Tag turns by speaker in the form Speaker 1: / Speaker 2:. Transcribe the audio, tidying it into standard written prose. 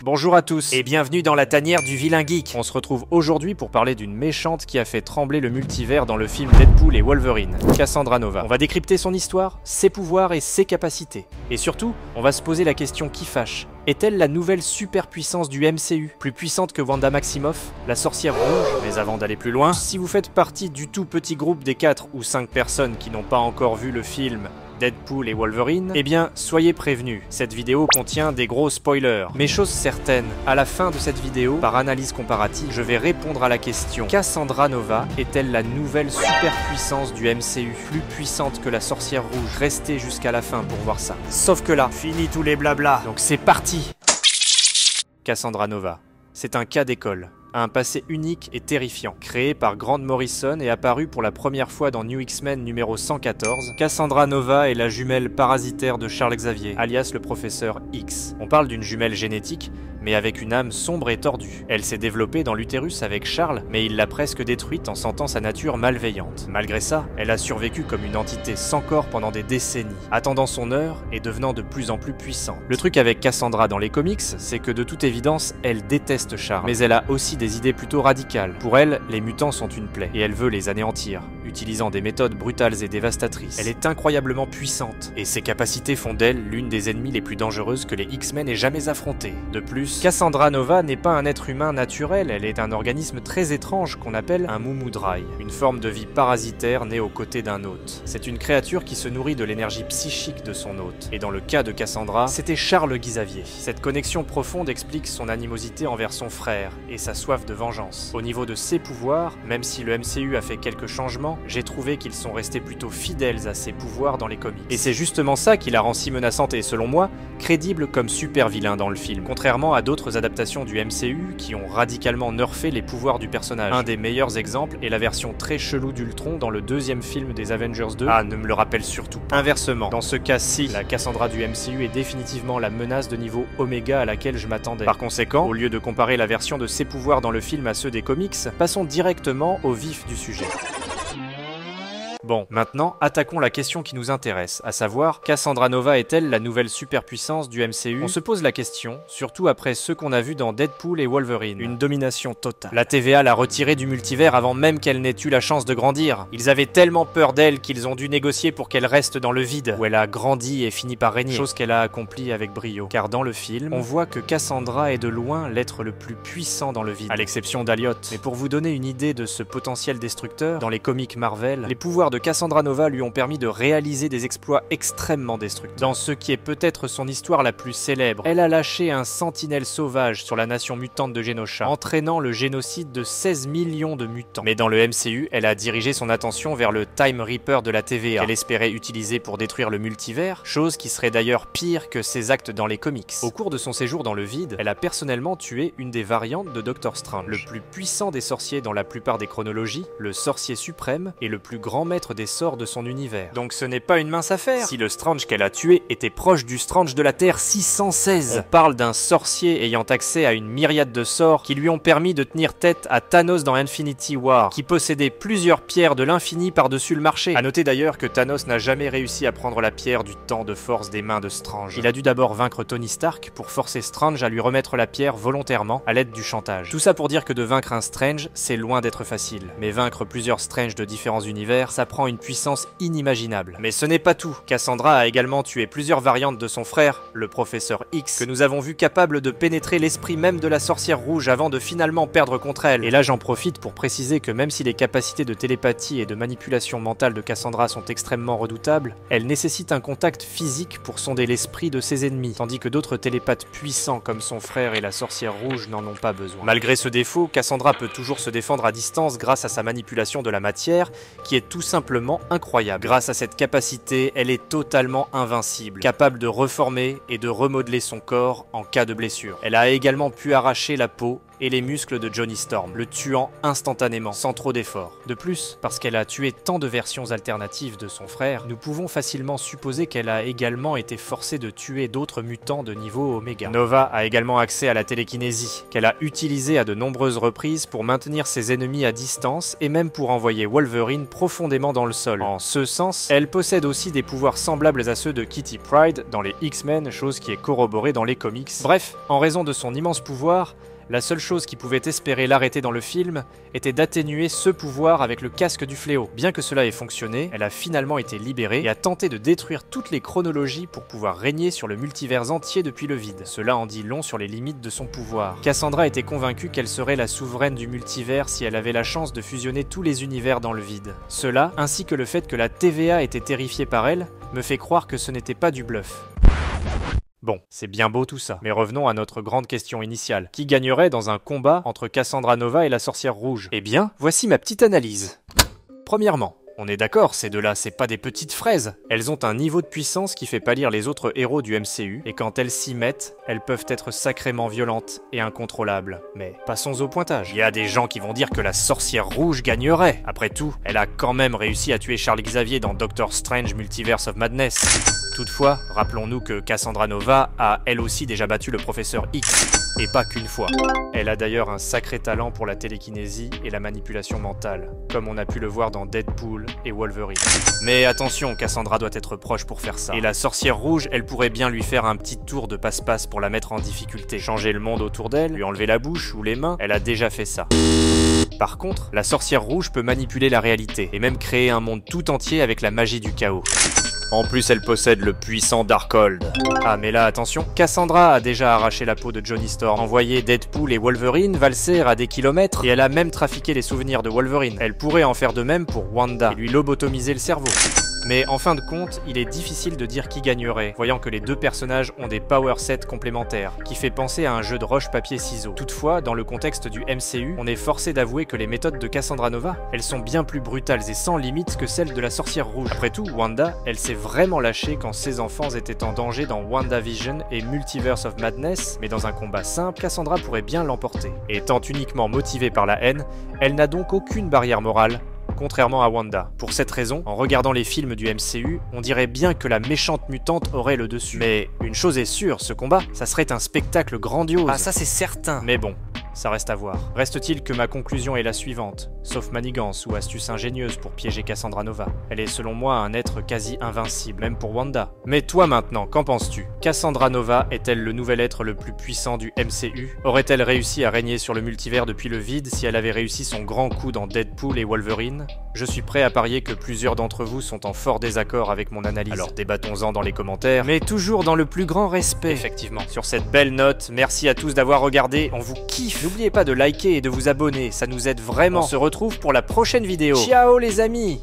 Speaker 1: Bonjour à tous et bienvenue dans la tanière du vilain geek. On se retrouve aujourd'hui pour parler d'une méchante qui a fait trembler le multivers dans le film Deadpool et Wolverine, Cassandra Nova. On va décrypter son histoire, ses pouvoirs et ses capacités. Et surtout, on va se poser la question qui fâche. Est-elle la nouvelle superpuissance du MCU? Plus puissante que Wanda Maximoff, la sorcière rouge? Mais avant d'aller plus loin, si vous faites partie du tout petit groupe des 4 ou 5 personnes qui n'ont pas encore vu le film Deadpool et Wolverine, eh bien, soyez prévenus, cette vidéo contient des gros spoilers. Mais chose certaine, à la fin de cette vidéo, par analyse comparative, je vais répondre à la question: Cassandra Nova est-elle la nouvelle superpuissance du MCU? Plus puissante que la sorcière rouge? Restez jusqu'à la fin pour voir ça. Sauf que là, fini tous les blablas, donc c'est parti! Cassandra Nova, c'est un cas d'école. Un passé unique et terrifiant. Créé par Grant Morrison et apparu pour la première fois dans New X-Men numéro 114, Cassandra Nova est la jumelle parasitaire de Charles Xavier, alias le professeur X. On parle d'une jumelle génétique, mais avec une âme sombre et tordue. Elle s'est développée dans l'utérus avec Charles, mais il l'a presque détruite en sentant sa nature malveillante. Malgré ça, elle a survécu comme une entité sans corps pendant des décennies, attendant son heure et devenant de plus en plus puissante. Le truc avec Cassandra dans les comics, c'est que de toute évidence, elle déteste Charles, mais elle a aussi des idées plutôt radicales. Pour elle, les mutants sont une plaie, et elle veut les anéantir, utilisant des méthodes brutales et dévastatrices. Elle est incroyablement puissante, et ses capacités font d'elle l'une des ennemies les plus dangereuses que les X-Men aient jamais affrontées. De plus, Cassandra Nova n'est pas un être humain naturel, elle est un organisme très étrange qu'on appelle un Mumudrai, une forme de vie parasitaire née aux côtés d'un hôte. C'est une créature qui se nourrit de l'énergie psychique de son hôte, et dans le cas de Cassandra, c'était Charles Xavier. Cette connexion profonde explique son animosité envers son frère, et sa soif de vengeance. Au niveau de ses pouvoirs, même si le MCU a fait quelques changements, j'ai trouvé qu'ils sont restés plutôt fidèles à ses pouvoirs dans les comics. Et c'est justement ça qui la rend si menaçante et, selon moi, crédible comme super vilain dans le film, contrairement à d'autres adaptations du MCU qui ont radicalement nerfé les pouvoirs du personnage. Un des meilleurs exemples est la version très chelou d'Ultron dans le deuxième film des Avengers 2. Ah, ne me le rappelle surtout pas. Inversement, dans ce cas-ci, la Cassandra du MCU est définitivement la menace de niveau Oméga à laquelle je m'attendais. Par conséquent, au lieu de comparer la version de ses pouvoirs dans le film à ceux des comics, passons directement au vif du sujet. Bon, maintenant, attaquons la question qui nous intéresse, à savoir, Cassandra Nova est-elle la nouvelle superpuissance du MCU? On se pose la question, surtout après ce qu'on a vu dans Deadpool et Wolverine, une domination totale. La TVA l'a retirée du multivers avant même qu'elle n'ait eu la chance de grandir. Ils avaient tellement peur d'elle qu'ils ont dû négocier pour qu'elle reste dans le vide, où elle a grandi et fini par régner, chose qu'elle a accomplie avec brio. Car dans le film, on voit que Cassandra est de loin l'être le plus puissant dans le vide, à l'exception d'Aliot. Mais pour vous donner une idée de ce potentiel destructeur, dans les comics Marvel, les pouvoirs de Cassandra Nova lui ont permis de réaliser des exploits extrêmement destructeurs. Dans ce qui est peut-être son histoire la plus célèbre, elle a lâché un sentinelle sauvage sur la nation mutante de Genosha, entraînant le génocide de 16 millions de mutants. Mais dans le MCU, elle a dirigé son attention vers le Time Reaper de la TVA, qu'elle espérait utiliser pour détruire le multivers, chose qui serait d'ailleurs pire que ses actes dans les comics. Au cours de son séjour dans le vide, elle a personnellement tué une des variantes de Doctor Strange, le plus puissant des sorciers dans la plupart des chronologies, le sorcier suprême et le plus grand maître des sorts de son univers. Donc ce n'est pas une mince affaire si le Strange qu'elle a tué était proche du Strange de la Terre 616. On parle d'un sorcier ayant accès à une myriade de sorts qui lui ont permis de tenir tête à Thanos dans Infinity War, qui possédait plusieurs pierres de l'infini par-dessus le marché. A noter d'ailleurs que Thanos n'a jamais réussi à prendre la pierre du temps de force des mains de Strange. Il a dû d'abord vaincre Tony Stark pour forcer Strange à lui remettre la pierre volontairement à l'aide du chantage. Tout ça pour dire que de vaincre un Strange, c'est loin d'être facile. Mais vaincre plusieurs Strange de différents univers, ça prend une puissance inimaginable. Mais ce n'est pas tout. Cassandra a également tué plusieurs variantes de son frère, le professeur X, que nous avons vu capable de pénétrer l'esprit même de la sorcière rouge avant de finalement perdre contre elle. Et là j'en profite pour préciser que même si les capacités de télépathie et de manipulation mentale de Cassandra sont extrêmement redoutables, elle nécessite un contact physique pour sonder l'esprit de ses ennemis, tandis que d'autres télépathes puissants comme son frère et la sorcière rouge n'en ont pas besoin. Malgré ce défaut, Cassandra peut toujours se défendre à distance grâce à sa manipulation de la matière, qui est tout simplement incroyable. Grâce à cette capacité, elle est totalement invincible, capable de reformer et de remodeler son corps en cas de blessure. Elle a également pu arracher la peau et les muscles de Johnny Storm, le tuant instantanément, sans trop d'efforts. De plus, parce qu'elle a tué tant de versions alternatives de son frère, nous pouvons facilement supposer qu'elle a également été forcée de tuer d'autres mutants de niveau Oméga. Nova a également accès à la télékinésie, qu'elle a utilisée à de nombreuses reprises pour maintenir ses ennemis à distance et même pour envoyer Wolverine profondément dans le sol. En ce sens, elle possède aussi des pouvoirs semblables à ceux de Kitty Pryde dans les X-Men, chose qui est corroborée dans les comics. Bref, en raison de son immense pouvoir, la seule chose qui pouvait espérer l'arrêter dans le film était d'atténuer ce pouvoir avec le casque du fléau. Bien que cela ait fonctionné, elle a finalement été libérée et a tenté de détruire toutes les chronologies pour pouvoir régner sur le multivers entier depuis le vide. Cela en dit long sur les limites de son pouvoir. Cassandra était convaincue qu'elle serait la souveraine du multivers si elle avait la chance de fusionner tous les univers dans le vide. Cela, ainsi que le fait que la TVA était terrifiée par elle, me fait croire que ce n'était pas du bluff. Bon, c'est bien beau tout ça, mais revenons à notre grande question initiale. Qui gagnerait dans un combat entre Cassandra Nova et la sorcière rouge? Eh bien, voici ma petite analyse. Premièrement, on est d'accord, ces deux-là, c'est pas des petites fraises. Elles ont un niveau de puissance qui fait pâlir les autres héros du MCU, et quand elles s'y mettent, elles peuvent être sacrément violentes et incontrôlables. Mais passons au pointage. Il y a des gens qui vont dire que la sorcière rouge gagnerait. Après tout, elle a quand même réussi à tuer Charles Xavier dans Doctor Strange Multiverse of Madness. Toutefois, rappelons-nous que Cassandra Nova a elle aussi déjà battu le professeur X, et pas qu'une fois. Elle a d'ailleurs un sacré talent pour la télékinésie et la manipulation mentale, comme on a pu le voir dans Deadpool et Wolverine. Mais attention, Cassandra doit être proche pour faire ça. Et la sorcière rouge, elle pourrait bien lui faire un petit tour de passe-passe pour la mettre en difficulté. Changer le monde autour d'elle, lui enlever la bouche ou les mains, elle a déjà fait ça. Par contre, la sorcière rouge peut manipuler la réalité, et même créer un monde tout entier avec la magie du chaos. En plus, elle possède le puissant Darkhold. Ah, mais là, attention, Cassandra a déjà arraché la peau de Johnny Storm, envoyé Deadpool et Wolverine valser à des kilomètres, et elle a même trafiqué les souvenirs de Wolverine. Elle pourrait en faire de même pour Wanda, et lui lobotomiser le cerveau. Mais en fin de compte, il est difficile de dire qui gagnerait, voyant que les deux personnages ont des power sets complémentaires, qui fait penser à un jeu de roche-papier-ciseaux. Toutefois, dans le contexte du MCU, on est forcé d'avouer que les méthodes de Cassandra Nova, elles sont bien plus brutales et sans limite que celles de la sorcière rouge. Après tout, Wanda, elle s'est vraiment lâchée quand ses enfants étaient en danger dans WandaVision et Multiverse of Madness, mais dans un combat simple, Cassandra pourrait bien l'emporter. Étant uniquement motivée par la haine, elle n'a donc aucune barrière morale, contrairement à Wanda. Pour cette raison, en regardant les films du MCU, on dirait bien que la méchante mutante aurait le dessus. Mais une chose est sûre, ce combat, ça serait un spectacle grandiose. Ah, ça c'est certain. Mais bon, ça reste à voir. Reste-t-il que ma conclusion est la suivante, sauf manigance ou astuce ingénieuse pour piéger Cassandra Nova. Elle est selon moi un être quasi invincible, même pour Wanda. Mais toi maintenant, qu'en penses-tu? Cassandra Nova est-elle le nouvel être le plus puissant du MCU? Aurait-elle réussi à régner sur le multivers depuis le vide si elle avait réussi son grand coup dans Deadpool et Wolverine? Je suis prêt à parier que plusieurs d'entre vous sont en fort désaccord avec mon analyse. Alors débattons-en dans les commentaires, mais toujours dans le plus grand respect. Effectivement. Sur cette belle note, merci à tous d'avoir regardé, on vous kiffe. N'oubliez pas de liker et de vous abonner, ça nous aide vraiment. On se retrouve pour la prochaine vidéo. Ciao les amis!